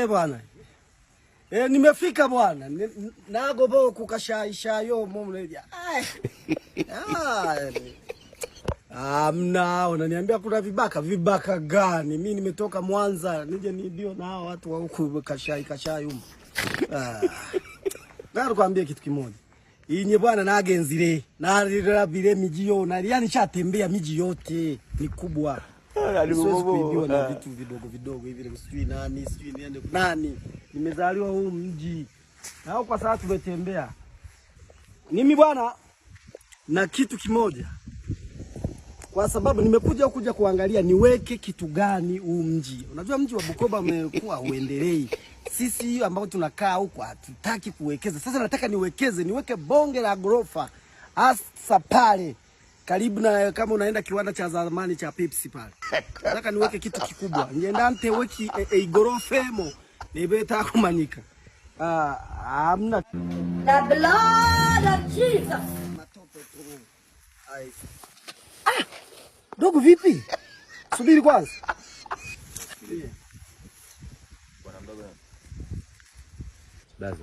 Bwana. Nimefika bwana. Nago bo kukashaisha yo mume. Amna, unaniambia kuna vibaka. Vibaka gani? Mimi nimetoka Mwanza, nije ndio na hao watu wa huku kashai huko. Ndio kwambia kitu kimoja. Inye bwana nagenzire. Narira miji yo, yani chatembea miji yote ni kubwa. Siwezi kuibiwa na vitu vidogo hivi, sijui nani. Nimezaliwa huu mji. Na kwa sasa tumetembea. Mimi bwana na kitu kimoja. Kwa sababu nimekuja kuangalia niweke kitu gani huu mji. Unajua mji wa Bukoba umekuwa uendelei. Sisi ambao tunakaa huko hatutaki kuwekeza. Sasa nataka niweke bonge la gorofa hasa pale karibu na kama unaenda kiwanda cha zamani cha Pepsi pale. Nataka niweke kitu kikubwa. Ngendante weki igorofemo nibeta kumanyika. Amna. The blood of Jesus. Matope tu. Dogo vipi? Subiri kwanza. Bwana mdogo. Baza.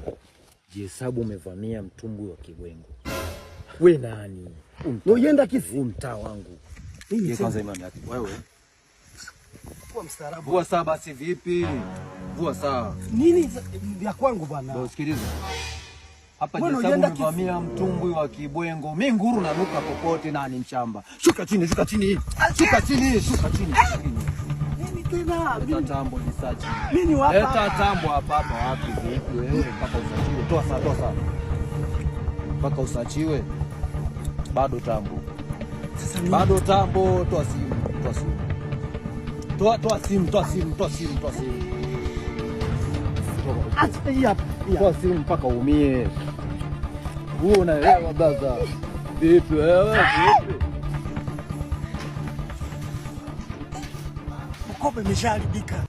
Jihesabu umevamia mtumbwi wa Kibwengo. We nani? Unaenda kisi mtaa wangu. Hii kwanza imani yake. Wewe. Kwa mstaarabu. Vua saa basi vipi? Vua saa. Nini vya kwangu bwana? Ndio sikiliza. Hapa jihesabu umevamia mtumbwi wa Kibwengo. Mimi nguru nanuka popote nani mshamba. Shuka chini. Shuka chini. Nini tena? Leta tambo nisachi. Mimi wapi? Leta tambo hapa wapi vipi wewe mpaka usachiwe. Toa saa. Mpaka usachiwe. Bado tambo. Sasa bado tambo, toa simu. Toa simu. Acha hii hapa. Toa simu mpaka uumie. Wewe unaelewa baza. Vipi wewe? Bukoba imeshaharibika.